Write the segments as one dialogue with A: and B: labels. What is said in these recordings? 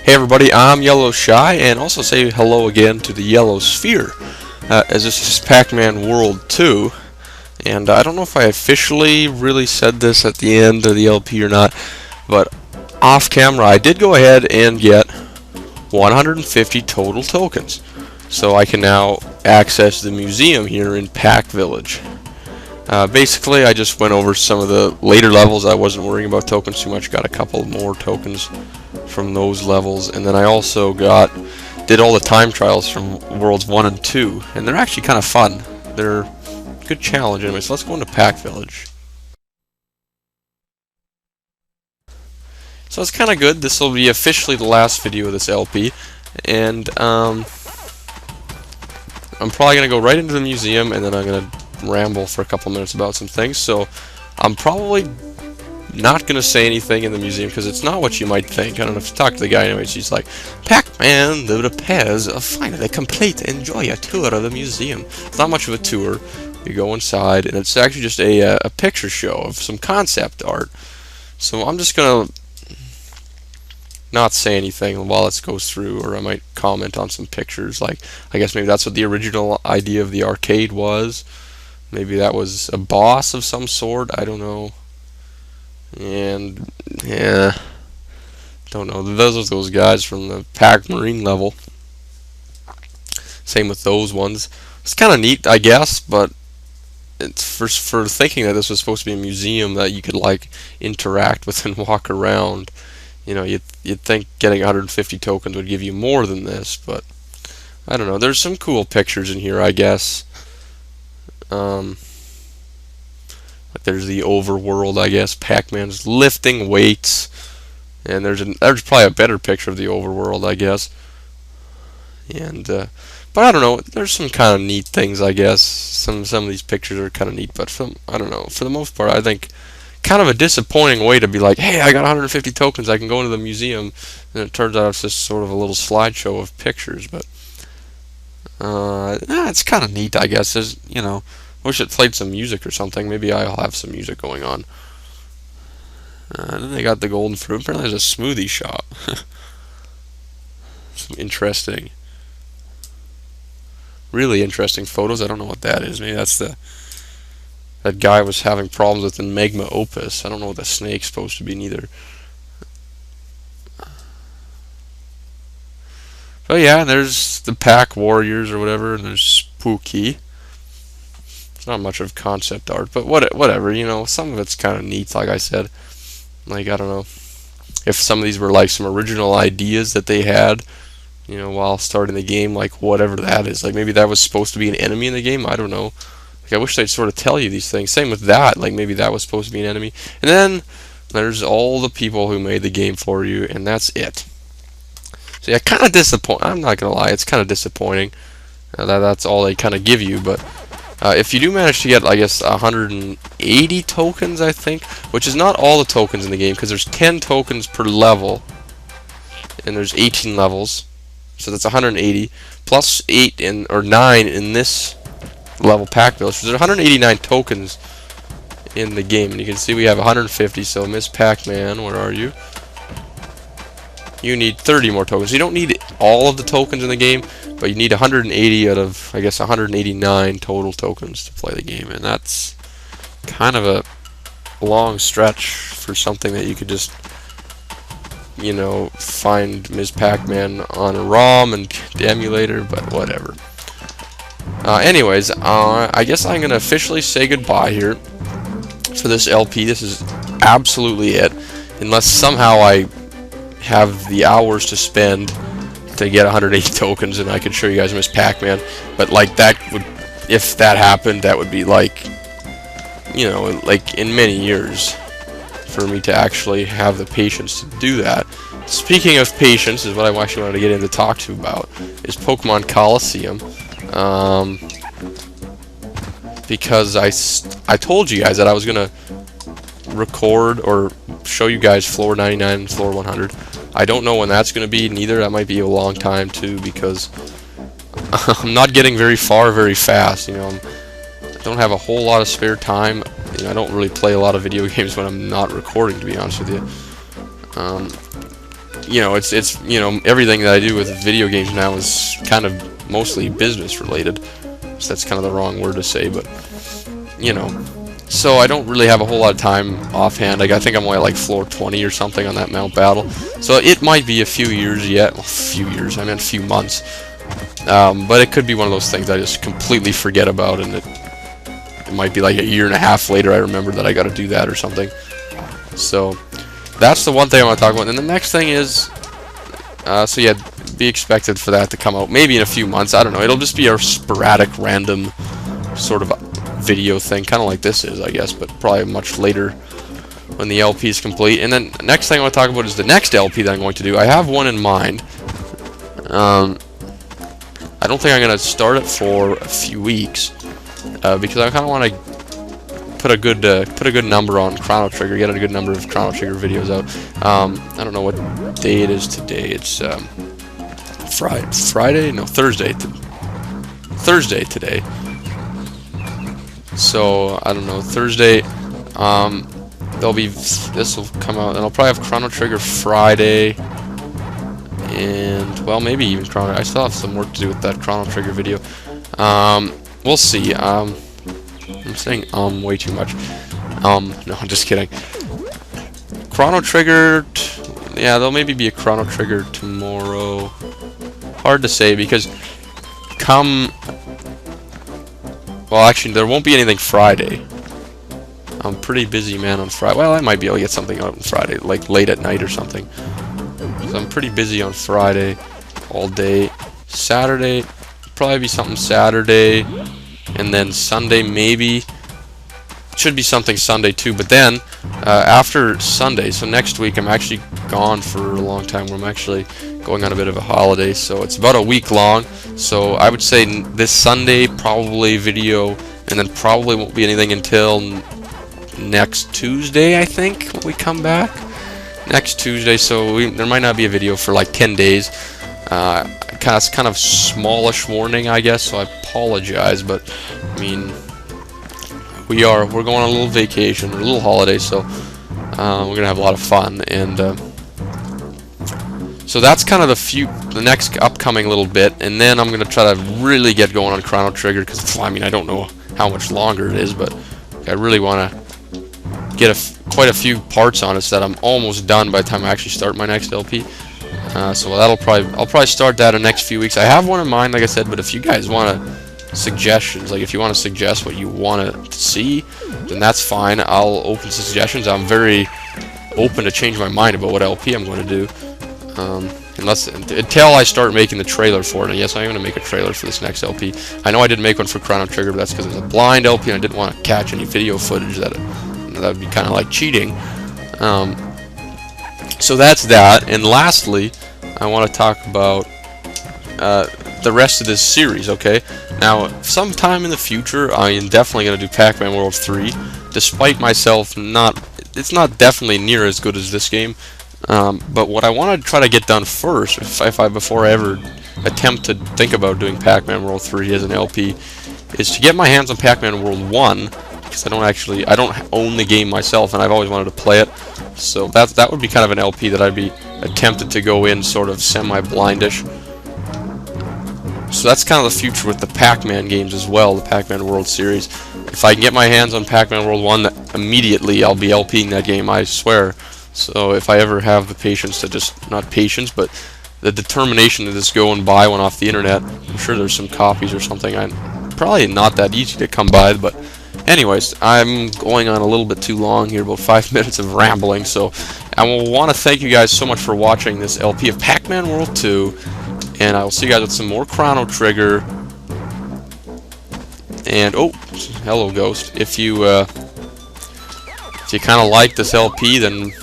A: Hey everybody, I'm YellowShy, and also say hello again to the Yellow Sphere, as this is Pac-Man World 2, and I don't know if I officially really said this at the end of the LP or not, but off camera I did go ahead and get 150 total tokens, so I can now access the museum here in Pac Village. Basically, I just went over some of the later levels. I wasn't worrying about tokens too much. Got a couple more tokens from those levels, and then I also did all the time trials from Worlds 1 and 2, and they're actually kind of fun. They're a good challenge anyway. So let's go into Pac Village. So it's kind of good. This will be officially the last video of this LP, and I'm probably gonna go right into the museum, and then I'm gonna ramble for a couple minutes about some things. So I'm probably not gonna say anything in the museum because it's not what you might think. I don't know if you talk to the guy anyways. He's like, Pac-Man, the repairs are finally complete. Enjoy a tour of the museum. It's not much of a tour. You go inside, and it's actually just a picture show of some concept art. So I'm just gonna not say anything while it goes through, or I might comment on some pictures. Like, I guess maybe that's what the original idea of the arcade was. Maybe that was a boss of some sort. I don't know. And yeah, don't know. Those are those guys from the Pac Marine level. Same with those ones. It's kind of neat, I guess, but it's for thinking that this was supposed to be a museum that you could like interact with and walk around. You know, you'd think getting 150 tokens would give you more than this, but I don't know. There's some cool pictures in here, I guess. Like there's the overworld, I guess. Pac-Man's lifting weights, and there's probably a better picture of the overworld, I guess. And but I don't know. There's some kind of neat things, I guess. Some of these pictures are kind of neat, but I don't know. For the most part, I think kind of a disappointing way to be like, hey, I got 150 tokens, I can go into the museum, and it turns out it's just sort of a little slideshow of pictures. But it's kind of neat, I guess. There's, you know, I wish it played some music or something. Maybe I'll have some music going on. Then they got the golden fruit. Apparently there's a smoothie shop. Some interesting, really interesting photos. I don't know what that is. Maybe that's that guy was having problems with the magma opus. I don't know what the snake's supposed to be neither. But yeah, there's the Pac Warriors or whatever, and there's Spooky. It's not much of concept art, but whatever, you know, some of it's kind of neat, like I said. Like, I don't know if some of these were like some original ideas that they had, you know, while starting the game, like whatever that is. Like maybe that was supposed to be an enemy in the game, I don't know. Like, I wish they'd sort of tell you these things. Same with that, like maybe that was supposed to be an enemy. And then there's all the people who made the game for you, and that's it. So yeah, kind of disappointing. I'm not gonna lie, it's kind of disappointing that's all they kind of give you. But if you do manage to get, I guess, 180 tokens, I think, which is not all the tokens in the game, because there's 10 tokens per level, and there's 18 levels, so that's 180 plus 8 or 9 in this level Pac Village. So there's 189 tokens in the game, and you can see we have 150. So Miss Pac-Man, where are you? You need 30 more tokens. You don't need all of the tokens in the game, but you need 180 out of, I guess, 189 total tokens to play the game, and that's kind of a long stretch for something that you could just, you know, find Ms. Pac-Man on a ROM and the emulator, but whatever. Anyways, I guess I'm gonna officially say goodbye here for this LP. This is absolutely it, unless somehow I have the hours to spend to get 180 tokens and I could show you guys Miss Pac-Man. But like, that would, if that happened, that would be like, you know, like in many years for me to actually have the patience to do that. Speaking of patience, is what I actually wanted to get in to talk to about, is Pokemon Coliseum. Because I told you guys that I was gonna record or show you guys floor 99 and floor 100. I don't know when that's going to be, neither. That might be a long time too, because I'm not getting very far very fast. You know, I don't have a whole lot of spare time. You know, I don't really play a lot of video games when I'm not recording, to be honest with you. you know, it's you know, everything that I do with video games now is kind of mostly business related. So that's kind of the wrong word to say, but you know. So I don't really have a whole lot of time offhand. Like, I think I'm only at like floor 20 or something on that Mount Battle. So it might be a few years yet. Well, a few years, I meant a few months. But it could be one of those things I just completely forget about, and it might be like a year and a half later I remember that I got to do that or something. So that's the one thing I want to talk about. And the next thing is, so yeah, be expected for that to come out maybe in a few months. I don't know. It'll just be a sporadic, random sort of video thing, kind of like this is, I guess, but probably much later when the LP is complete. And then the next thing I want to talk about is the next LP that I'm going to do. I have one in mind. I don't think I'm going to start it for a few weeks because I kind of want to put a good number on Chrono Trigger, get a good number of Chrono Trigger videos out. I don't know what day it is today. It's Friday? No, Thursday. Thursday today. So I don't know, Thursday. This will come out, and I'll probably have Chrono Trigger Friday, and well, maybe even Chrono. I still have some work to do with that Chrono Trigger video. We'll see. I'm saying way too much. No, I'm just kidding. Chrono Trigger. Yeah, there'll maybe be a Chrono Trigger tomorrow. Hard to say because well, actually, there won't be anything Friday. I'm pretty busy, man, on Friday. Well, I might be able to get something out on Friday, like late at night or something. So I'm pretty busy on Friday all day. Saturday, probably be something Saturday. And then Sunday, maybe. Should be something Sunday, too. But then, after Sunday, so next week, I'm actually gone for a long time. Where I'm actually going on a bit of a holiday. So it's about a week long. So I would say this Sunday, probably video. And then probably won't be anything until next Tuesday, I think, when we come back. Next Tuesday, so there might not be a video for like 10 days. It's kind of smallish warning, I guess, so I apologize, but I mean, we're going on a little vacation, or a little holiday, so we're gonna have a lot of fun, and so that's kind of the next upcoming little bit, and then I'm gonna try to really get going on Chrono Trigger, because I mean, I don't know how much longer it is, but I really want to get quite a few parts on it so that I'm almost done by the time I actually start my next LP. So I'll probably start that in the next few weeks. I have one in mind, like I said, but if you guys want suggestions, like if you want to suggest what you want to see, then that's fine. I'll open suggestions. I'm very open to change my mind about what LP I'm going to do. Until I start making the trailer for it. And yes, I am going to make a trailer for this next LP. I know I didn't make one for Chrono Trigger, but that's because it was a blind LP and I didn't want to catch any video footage that would be kind of like cheating. So that's that. And lastly, I want to talk about the rest of this series, okay? Now, sometime in the future, I am definitely going to do Pac-Man World 3, despite myself it's not definitely near as good as this game. But what I want to try to get done first, before I ever attempt to think about doing Pac-Man World 3 as an LP, is to get my hands on Pac-Man World 1, because I don't own the game myself, and I've always wanted to play it. So that would be kind of an LP that I'd be tempted to go in sort of semi-blindish. So that's kind of the future with the Pac-Man games as well, the Pac-Man World series. If I can get my hands on Pac-Man World 1, immediately I'll be LPing that game, I swear. So if I ever have the patience to not patience, but the determination to just go and buy one off the internet, I'm sure there's some copies or something. Probably not that easy to come by, but anyways, I'm going on a little bit too long here, about 5 minutes of rambling, so I will want to thank you guys so much for watching this LP of Pac-Man World 2, and I will see you guys with some more Chrono Trigger. And oh, hello Ghost. If you kind of like this LP, then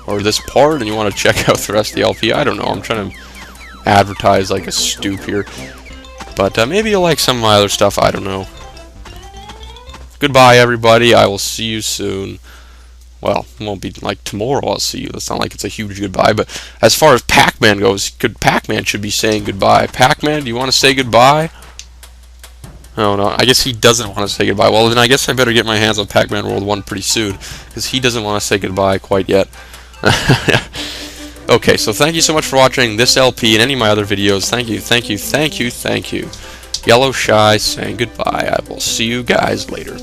A: or this part, and you want to check out the rest of the LP, I don't know. I'm trying to advertise like a stoop here, but maybe you'll like some of my other stuff. I don't know. Goodbye, everybody. I will see you soon. Well, it won't be like tomorrow I'll see you. It's not like it's a huge goodbye, but as far as Pac-Man goes, Pac-Man should be saying goodbye. Pac-Man, do you want to say goodbye? Oh, no, I guess he doesn't want to say goodbye. Well, then I guess I better get my hands on Pac-Man World 1 pretty soon, because he doesn't want to say goodbye quite yet. Okay, so thank you so much for watching this LP and any of my other videos. Thank you, thank you, thank you, thank you. YellowShy saying goodbye. I will see you guys later.